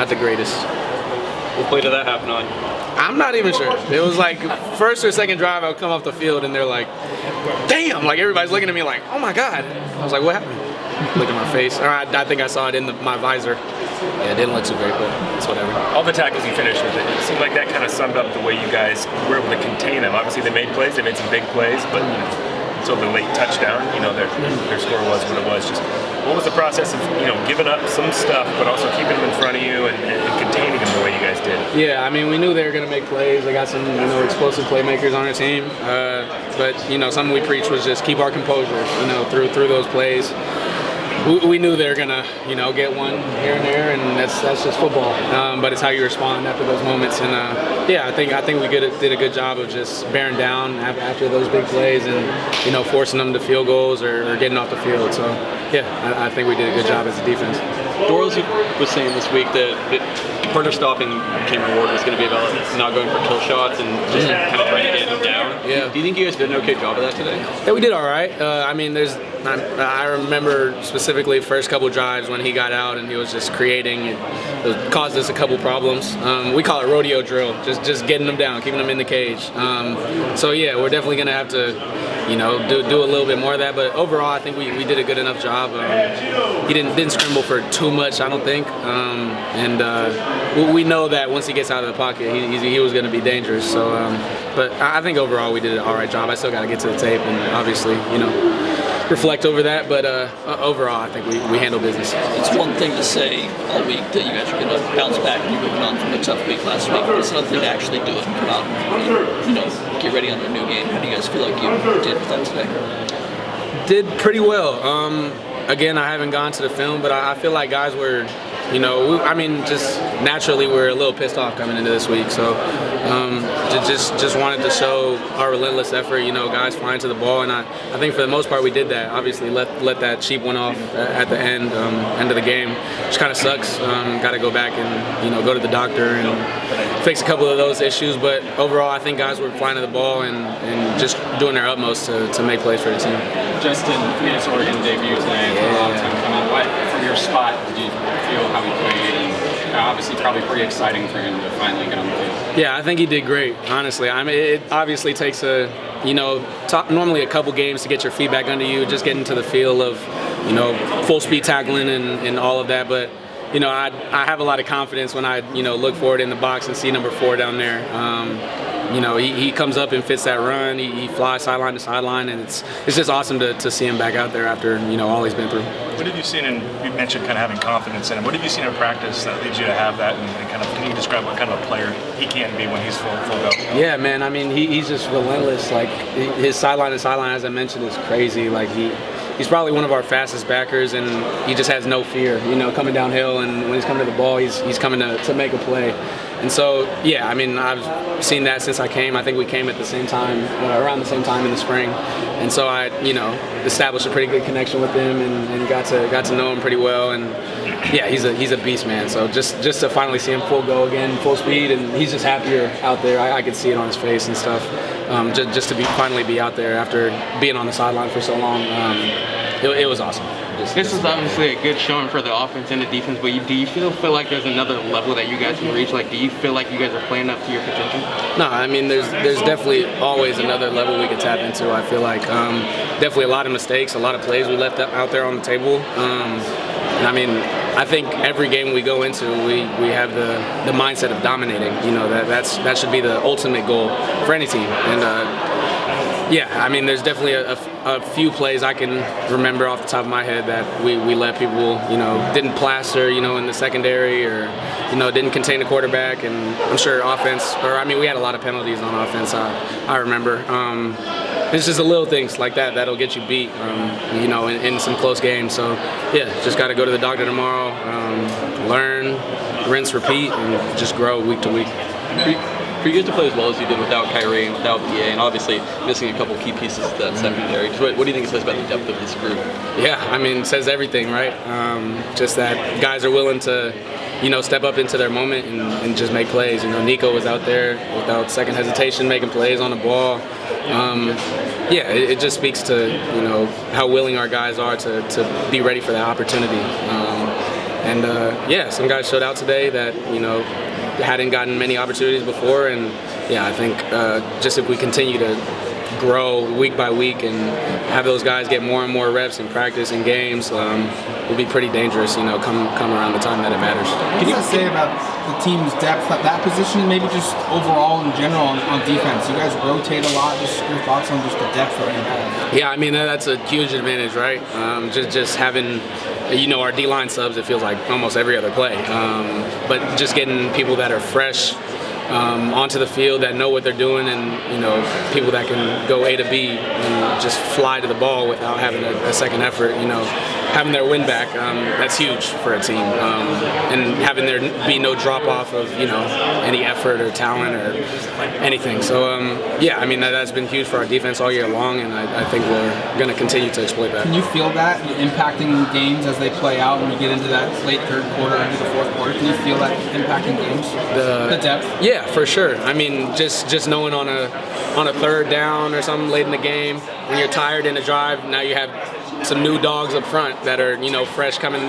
not the greatest. What play did that happen on? I'm not even sure. It was like first or second drive, I would come off the field and they're like, damn, like everybody's looking at me like, oh my God. I was like, what happened? Look at my face. Or I think I saw it in my visor. Yeah, it didn't look too great, but it's whatever. All the tackles you finished with, it seemed like that kind of summed up the way you guys were able to contain them. Obviously they made plays, they made some big plays, but until the late touchdown, their score was what it was. Just what was the process of giving up some stuff, but also keeping them in front of you and containing them the way you guys did? Yeah, I mean, we knew they were going to make plays. They got some explosive playmakers on our team, but something we preached was just keep our composure. Through those plays. We knew they were gonna, get one here and there, and that's just football. But it's how you respond after those moments. And I think we did a good job of just bearing down after those big plays and forcing them to field goals or getting off the field. So I think we did a good job as a defense. Dorsey was saying this week that part of stopping Cameron Ward was going to be about not going for kill shots and just kind of trying to get him down. Yeah. Do you think you guys did an okay job of that today? Yeah, we did all right. I remember specifically first couple drives when he got out and he was just creating. It caused us a couple problems. We call it rodeo drill, just getting them down, keeping them in the cage. We're definitely going to have to do a little bit more of that. But overall, I think we did a good enough job. He didn't scramble for too much, I don't think. We know that once he gets out of the pocket, he was going to be dangerous. So, but I think overall we did an all right job. I still got to get to the tape and obviously, reflect over that. But overall, I think we handle business. It's one thing to say all week that you guys are going to bounce back and you're moving on from a tough week last week. It's another thing to actually do it and come out and get ready on a new game. How do you guys feel like you did with that today? Did pretty well. Again, I haven't gone to the film, but I feel like guys were, just naturally we're a little pissed off coming into this week. So just wanted to show our relentless effort. Guys flying to the ball, and I think for the most part we did that. Obviously, let that cheap one off at the end of the game, which kind of sucks. Got to go back and go to the doctor and fix a couple of those issues. But overall, I think guys were flying to the ball and just doing their utmost to make plays for the team. Justin, for his Oregon debut today, a long time coming. What, from your spot, did you feel how he played? And obviously, probably pretty exciting for him to finally get on the field. Yeah, I think he did great. Honestly, it obviously takes normally a couple games to get your feet back under you, just getting to the feel of full speed tackling and all of that. But I have a lot of confidence when I look forward in the box and see number 4 down there. He comes up and fits that run. He flies sideline to sideline, and it's just awesome to see him back out there after all he's been through. What have you seen you mentioned kind of having confidence in him. What have you seen in practice that leads you to have that, and kind of can you describe what kind of a player he can be when he's full go? Yeah, man. I mean, he's just relentless. Like his sideline to sideline, as I mentioned, is crazy. Like he's probably one of our fastest backers, and he just has no fear, coming downhill. And when he's coming to the ball, he's coming to make a play. And so, yeah, I mean, I've seen that since I came. I think we came at the same time, around the same time in the spring. And so I, established a pretty good connection with him and got to know him pretty well. And yeah, he's a beast, man. So just to finally see him full go again, full speed, and he's just happier out there. I could see it on his face and stuff. Just to finally be out there after being on the sideline for so long, it was awesome. This is obviously a good showing for the offense and the defense, but do you feel like there's another level that you guys can reach? Like, do you feel like you guys are playing up to your potential? No, I mean, there's definitely always another level we can tap into. I feel like definitely a lot of mistakes, a lot of plays we left out there on the table. And I mean, I think every game we go into, we have the mindset of dominating. That should be the ultimate goal for any team. And yeah, I mean, there's definitely a few plays I can remember off the top of my head that we let people, didn't plaster, in the secondary or, didn't contain the quarterback. And I'm sure we had a lot of penalties on offense, I remember. It's just the little things like that'll get you beat, in some close games. So, yeah, just got to go to the doctor tomorrow, learn, rinse, repeat, and just grow week to week. For you guys to play as well as you did without Kyrie and without BA, and obviously missing a couple key pieces to that secondary, what do you think it says about the depth of this group? Yeah, I mean, it says everything, right? Just that guys are willing to, step up into their moment and just make plays. Nico was out there without second hesitation making plays on the ball. Yeah, it just speaks to, how willing our guys are to be ready for that opportunity. yeah, some guys showed out today that hadn't gotten many opportunities before, and yeah, I think just if we continue to grow week by week and have those guys get more and more reps in practice and games, we'll be pretty dangerous, come around the time that it matters. What does that say about the team's depth at that position, maybe just overall in general on defense? You guys rotate a lot. Just your thoughts on just the depth that you have? Yeah, I mean, that's a huge advantage, right? Just having, our D-line subs, it feels like almost every other play. But just getting people that are fresh onto the field, that know what they're doing, and people that can go A to B and just fly to the ball without having a second effort, having their win back, that's huge for a team. And having there be no drop off of any effort or talent or anything. So yeah, I mean that's been huge for our defense all year long, and I think we're going to continue to exploit that. Can you feel that impacting games as they play out when you get into that late third quarter, into the fourth quarter? Can you feel that impacting games? The depth? Yeah, for sure. I mean, just knowing on a third down or something late in the game, when you're tired in a drive, now you have some new dogs up front that are fresh coming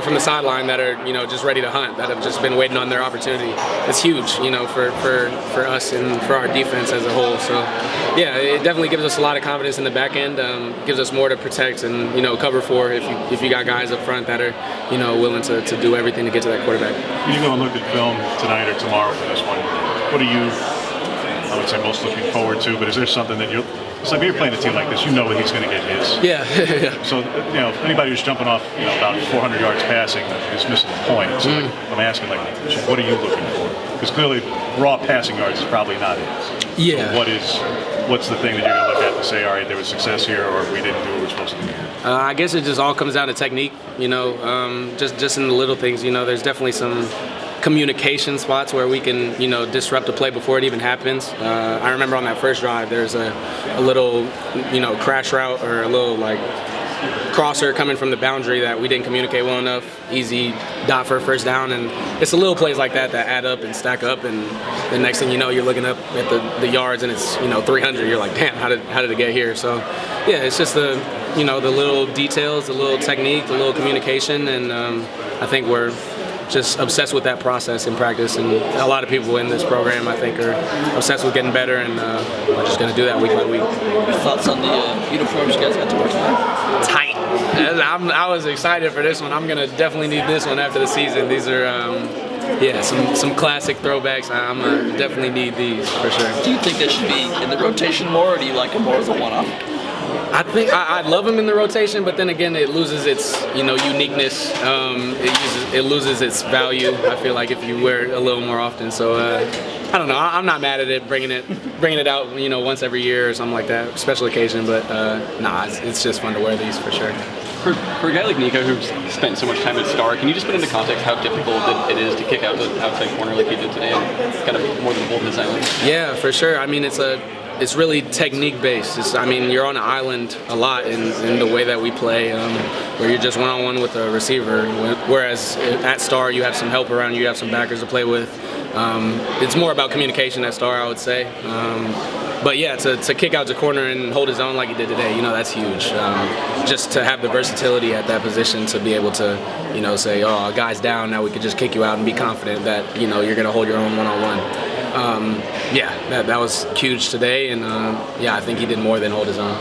from the sideline, that are just ready to hunt, that have just been waiting on their opportunity. It's huge, for us and for our defense as a whole. So yeah, it definitely gives us a lot of confidence in the back end. Gives us more to protect and cover for if you got guys up front that are willing to do everything to get to that quarterback. When you go and look at film tonight or tomorrow for this one, what are you, I would say, most looking forward to? But is there something that it's like when you're playing a team like this, you know that he's going to get his. Yeah. So, anybody who's jumping off, about 400 yards passing is missing the point. So, I'm asking, so what are you looking for? Because clearly, raw passing yards is probably not it. Yeah. So what's the thing that you're going to look at to say, all right, there was success here, or we didn't do what we're supposed to do? I guess it just all comes down to technique, just in the little things. There's definitely some communication spots where we can, disrupt a play before it even happens. I remember on that first drive, there's a little, crash route or a little crosser coming from the boundary that we didn't communicate well enough. Easy dot for a first down, and it's the little plays like that that add up and stack up, and the next thing you know, you're looking up at the yards and it's 300. You're like, damn, how did it get here? So yeah, it's just the little details, the little technique, the little communication, and I think we're just obsessed with that process in practice, and a lot of people in this program, I think, are obsessed with getting better, and we're just going to do that week by week. Thoughts on the uniforms you guys got to wear tonight? Tight. I was excited for this one. I'm going to definitely need this one after the season. These are some classic throwbacks. I'm going to definitely need these for sure. Do you think they should be in the rotation more, or do you like them more as a one-off? I think I love them in the rotation, but then again, it loses its uniqueness. It loses its value. I feel like if you wear it a little more often. So I don't know. I'm not mad at it, bringing it out once every year or something like that, special occasion. But it's just fun to wear these for sure. For a guy like Nico, who's spent so much time at Star, can you just put into context how difficult it is to kick out the outside corner like he did today, and kind of more than hold his island? Yeah, for sure. I mean, it's really technique based. You're on an island a lot in the way that we play, where you're just one-on-one with a receiver. Whereas at Star, you have some help around you, have some backers to play with. It's more about communication at Star, I would say. But yeah, to kick out to corner and hold his own like he did today, that's huge. Just to have the versatility at that position to be able to, say, oh, a guy's down, now we could just kick you out and be confident that, you're going to hold your own one-on-one. That was huge today, and I think he did more than hold his own.